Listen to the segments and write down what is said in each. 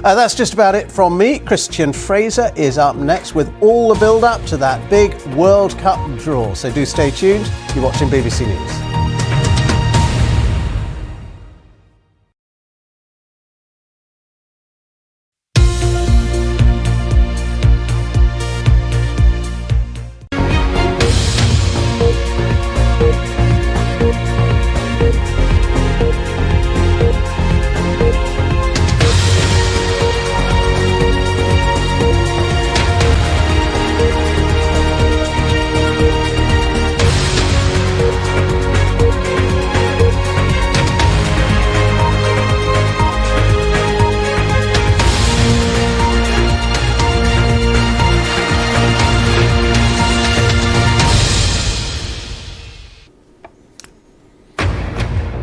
That's just about it from me. Christian Fraser is up next with all the build-up to that big World Cup draw. So do stay tuned. You're watching BBC News.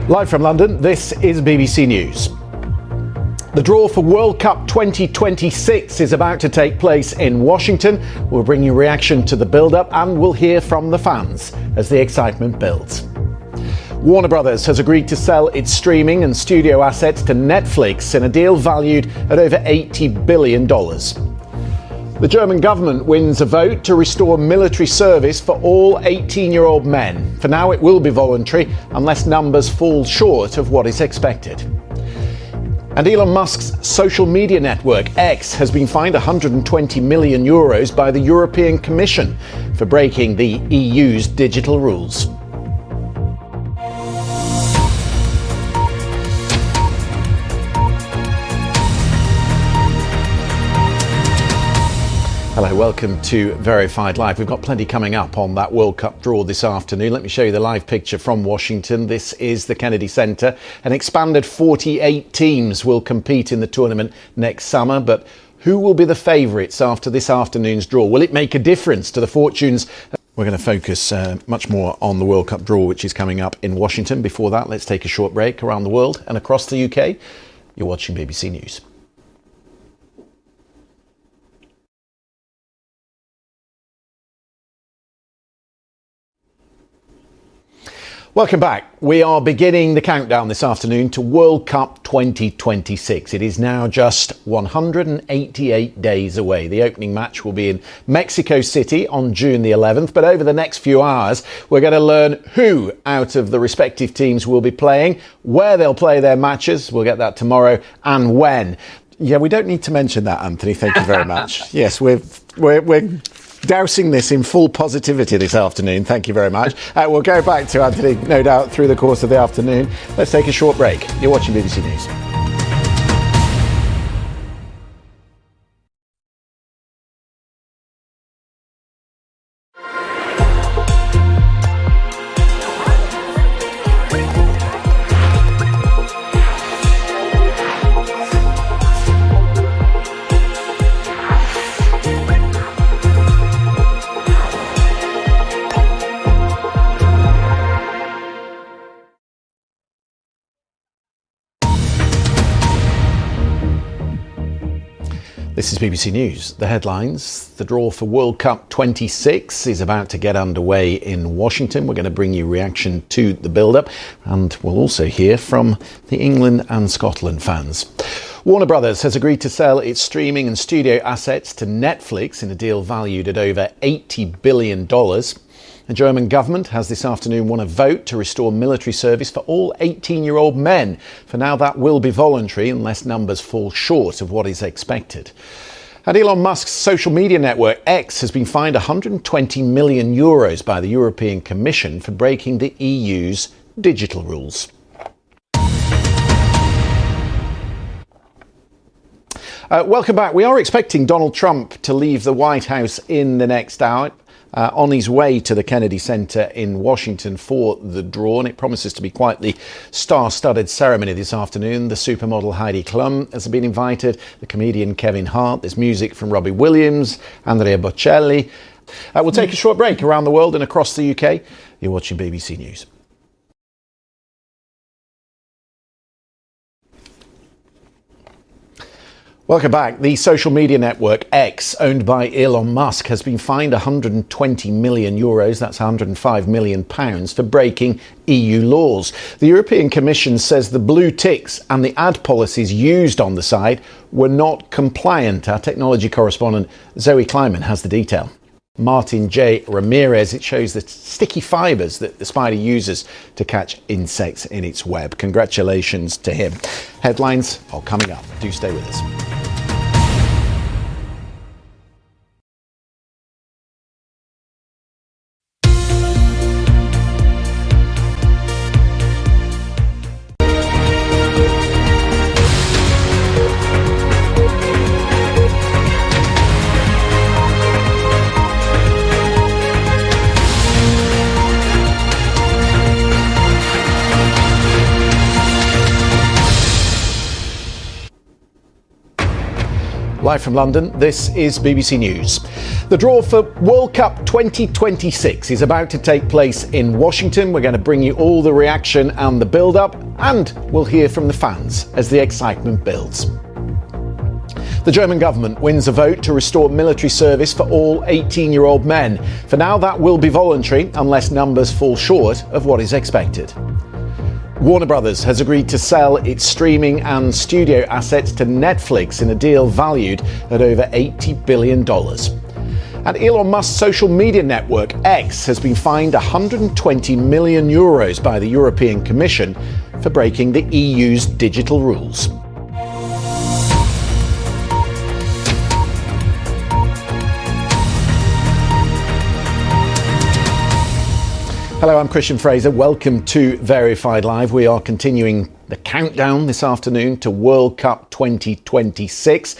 Live from London, this is BBC News. The draw for World Cup 2026 is about to take place in Washington. We'll bring you reaction to the build-up and we'll hear from the fans as the excitement builds. Warner Brothers has agreed to sell its streaming and studio assets to Netflix in a deal valued at over $80 billion. The German government wins a vote to restore military service for all 18-year-old men. For now, it will be voluntary unless numbers fall short of what is expected. And Elon Musk's social media network, X, has been fined €120 million by the European Commission for breaking the EU's digital rules. Hello, welcome to Verified Live. We've got plenty coming up on that World Cup draw this afternoon. Let me show you the live picture from Washington. This is the Kennedy Center. An expanded 48 teams will compete in the tournament next summer, but who will be the favourites after this afternoon's draw? Will it make a difference to the fortunes? We're going to focus much more on the World Cup draw, which is coming up in Washington. Before that, let's take a short break around the world and across the UK. You're watching BBC News. Welcome back. We are beginning the countdown this afternoon to World Cup 2026. It is now just 188 days away. The opening match will be in Mexico City on June the 11th. But over the next few hours, we're going to learn who out of the respective teams will be playing, where they'll play their matches. We'll get that tomorrow, and when. Yeah, we don't need to mention that, Anthony. Thank you very much. Yes, we're dousing this in full positivity this afternoon. Thank you very much. We'll go back to Anthony, no doubt, through the course of the afternoon. Let's take a short break. You're watching BBC News. This is BBC News. The headlines. The draw for World Cup 26 is about to get underway in Washington. We're going to bring you reaction to the build-up, and we'll also hear from the England and Scotland fans. Warner Brothers has agreed to sell its streaming and studio assets to Netflix in a deal valued at over $80 billion. The German government has this afternoon won a vote to restore military service for all 18-year-old men. For now, that will be voluntary unless numbers fall short of what is expected. And Elon Musk's social media network, X, has been fined €120 million by the European Commission for breaking the EU's digital rules. Welcome back. We are expecting Donald Trump to leave the White House in the next hour. On his way to the Kennedy Center in Washington for the draw, and it promises to be quite the star-studded ceremony this afternoon. The supermodel Heidi Klum has been invited, the comedian Kevin Hart, there's music from Robbie Williams, Andrea Bocelli. We'll take a short break around the world and across the UK. You're watching BBC News. Welcome back. The social media network X, owned by Elon Musk, has been fined €120 million, that's £105 million, for breaking EU laws. The European Commission says the blue ticks and the ad policies used on the site were not compliant. Our technology correspondent Zoe Kleiman has the detail. Martin J. Ramirez, it shows the sticky fibres that the spider uses to catch insects in its web. Congratulations to him. Headlines are coming up. Do stay with us. Live from London, this is BBC News. The draw for World Cup 2026 is about to take place in Washington. We're going to bring you all the reaction and the build-up, and we'll hear from the fans as the excitement builds. The German government wins a vote to restore military service for all 18-year-old men. For now, that will be voluntary unless numbers fall short of what is expected. Warner Brothers has agreed to sell its streaming and studio assets to Netflix in a deal valued at over $80 billion. And Elon Musk's social media network X has been fined €120 million by the European Commission for breaking the EU's digital rules. Hello, I'm Christian Fraser. Welcome to Verified Live. We are continuing the countdown this afternoon to World Cup 2026.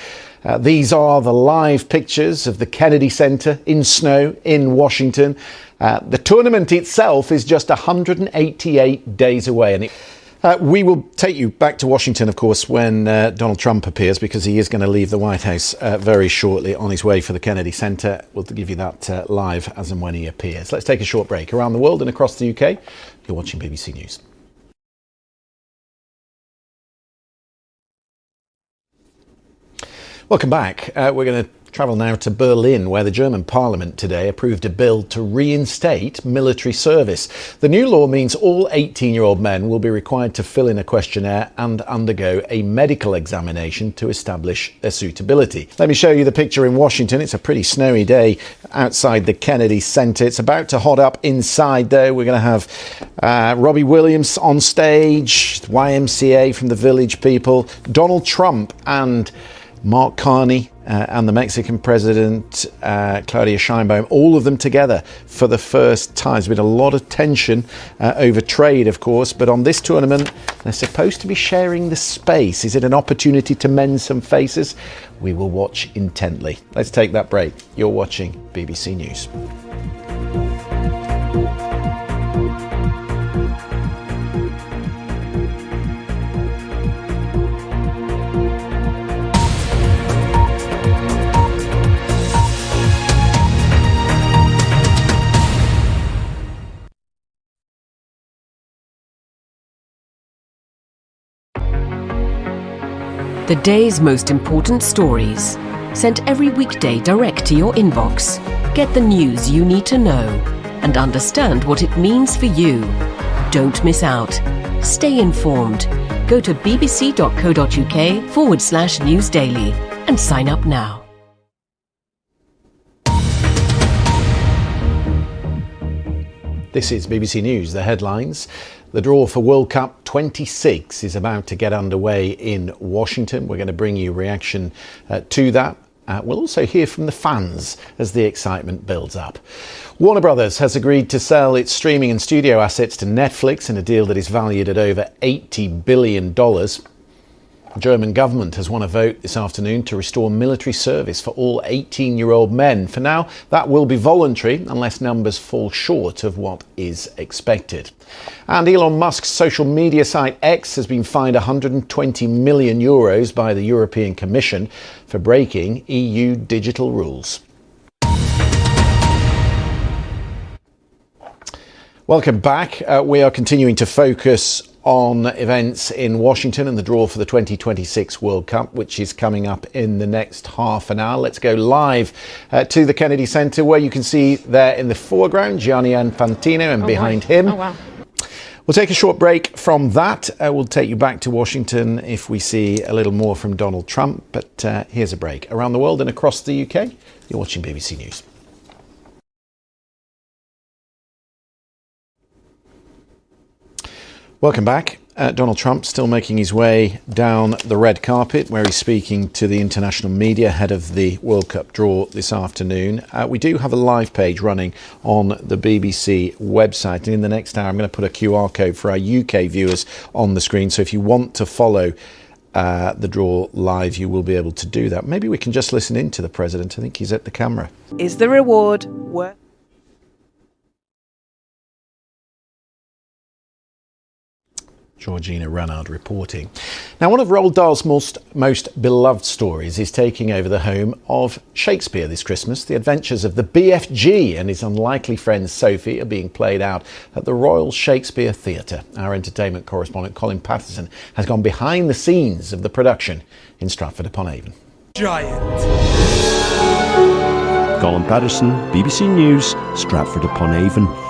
These are the live pictures of the Kennedy Center in snow in Washington. The tournament itself is just 188 days away. And we will take you back to Washington, of course, when Donald Trump appears, because he is going to leave the White House very shortly on his way for the Kennedy Center. We'll give you that live as and when he appears. Let's take a short break. Around the world and across the UK, you're watching BBC News. Welcome back. We're going to travel now to Berlin, where the German parliament today approved a bill to reinstate military service. The new law means all 18-year-old men will be required to fill in a questionnaire and undergo a medical examination to establish their suitability. Let me show you the picture in Washington. It's a pretty snowy day outside the Kennedy Center. It's about to hot up inside, though. We're going to have Robbie Williams on stage, YMCA from the Village People, Donald Trump and Mark Carney and the Mexican president, Claudia Sheinbaum, all of them together for the first time. There's been a lot of tension over trade, of course, but on this tournament, they're supposed to be sharing the space. Is it an opportunity to mend some faces? We will watch intently. Let's take that break. You're watching BBC News. The day's most important stories, sent every weekday direct to your inbox. Get the news you need to know and understand what it means for you. Don't miss out. Stay informed. Go to bbc.co.uk/newsdaily and sign up now. This is BBC News. The headlines. The draw for World Cup 26 is about to get underway in Washington. We're going to bring you reaction to that. We'll also hear from the fans as the excitement builds up. Warner Brothers has agreed to sell its streaming and studio assets to Netflix in a deal that is valued at over $80 billion. The German government has won a vote this afternoon to restore military service for all 18-year-old men. For now, that will be voluntary unless numbers fall short of what is expected. And Elon Musk's social media site X has been fined €120 million by the European Commission for breaking EU digital rules. Welcome back. We are continuing to focus on events in Washington and the draw for the 2026 World Cup, which is coming up in the next half an hour. Let's go live to the Kennedy Center, where you can see there in the foreground Gianni Infantino, and behind him. Oh, wow. We'll take a short break from that. We'll take you back to Washington if we see a little more from Donald Trump. But here's a break. Around the world and across the UK, you're watching BBC News. Welcome back. Donald Trump still making his way down the red carpet, where he's speaking to the international media ahead of the World Cup draw this afternoon. We do have a live page running on the BBC website, and in the next hour I'm going to put a QR code for our UK viewers on the screen, so if you want to follow the draw live, you will be able to do that. Maybe we can just listen in to the president. I think he's at the camera. Is the reward worth? Georgina Ranard reporting. Now, one of Roald Dahl's most beloved stories is taking over the home of Shakespeare this Christmas. The adventures of the BFG and his unlikely friend Sophie are being played out at the Royal Shakespeare Theatre. Our entertainment correspondent Colin Patterson has gone behind the scenes of the production in Stratford-upon-Avon. Giant. Colin Patterson, BBC News, Stratford-upon-Avon.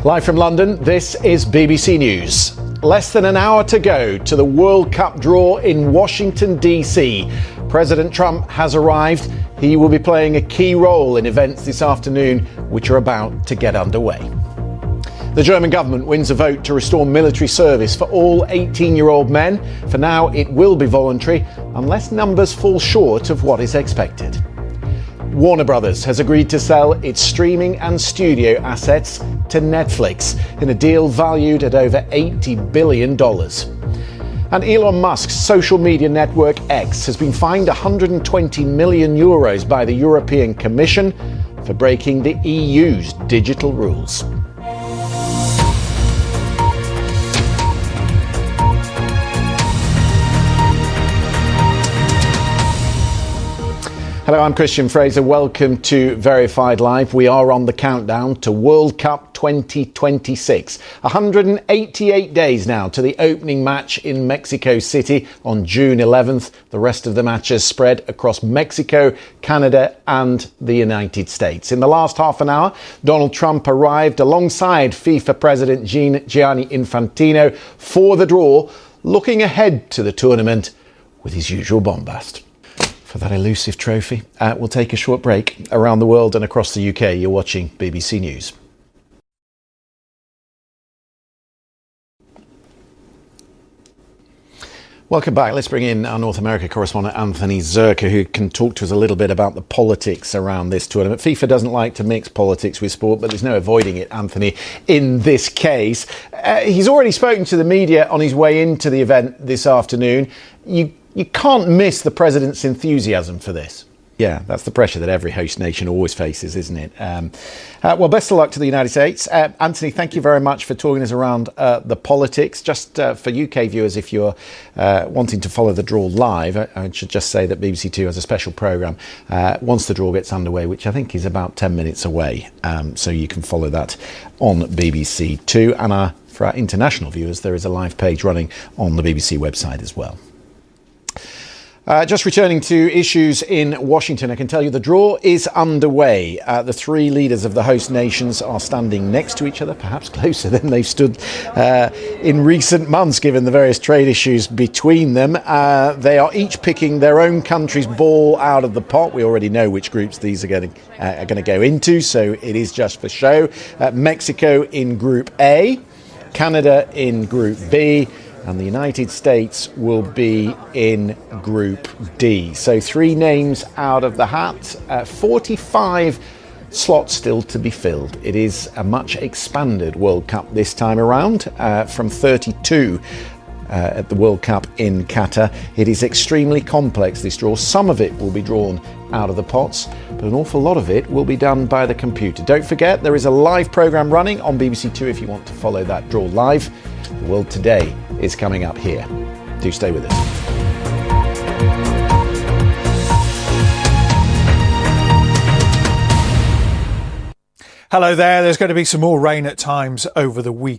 Live from London, this is BBC News. Less than an hour to go to the World Cup draw in Washington, D.C. President Trump has arrived. He will be playing a key role in events this afternoon, which are about to get underway. The German government wins a vote to restore military service for all 18-year-old men. For now, it will be voluntary, unless numbers fall short of what is expected. Warner Brothers has agreed to sell its streaming and studio assets to Netflix in a deal valued at over $80 billion. And Elon Musk's social media network X has been fined €120 million by the European Commission for breaking the EU's digital rules. Hello, I'm Christian Fraser. Welcome to Verified Live. We are on the countdown to World Cup 2026. 188 days now to the opening match in Mexico City on June 11th. The rest of the matches spread across Mexico, Canada and the United States. In the last half an hour, Donald Trump arrived alongside FIFA President Gianni Infantino for the draw, looking ahead to the tournament with his usual bombast. For that elusive trophy, we'll take a short break. Around the world and across the UK, you're watching BBC News. Welcome back. Let's bring in our North America correspondent Anthony Zerka, who can talk to us a little bit about the politics around this tournament. FIFA doesn't like to mix politics with sport, but there's no avoiding it, Anthony, in this case. He's already spoken to the media on his way into the event this afternoon. You can't miss the president's enthusiasm for this. Yeah, that's the pressure that every host nation always faces, isn't it? Well, best of luck to the United States. Anthony, thank you very much for talking us around the politics. Just for UK viewers, if you're wanting to follow the draw live, I should just say that BBC Two has a special programme once the draw gets underway, which I think is about 10 minutes away. So you can follow that on BBC Two. And for our international viewers, there is a live page running on the BBC website as well. Just returning to issues in Washington, I can tell you the draw is underway. The three leaders of the host nations are standing next to each other, perhaps closer than they've stood in recent months, given the various trade issues between them. They are each picking their own country's ball out of the pot. We already know which groups these are going to go into, so it is just for show. Mexico in Group A, Canada in Group B, and the United States will be in Group D. So 3 names out of the hat, 45 slots still to be filled. It is a much expanded World Cup this time around, from 32 at the World Cup in Qatar. It is extremely complex, this draw. Some of it will be drawn out of the pots, but an awful lot of it will be done by the computer. Don't forget, there is a live programme running on BBC Two if you want to follow that draw live. The World Today is coming up here. Do stay with us. Hello there. There's going to be some more rain at times over the week.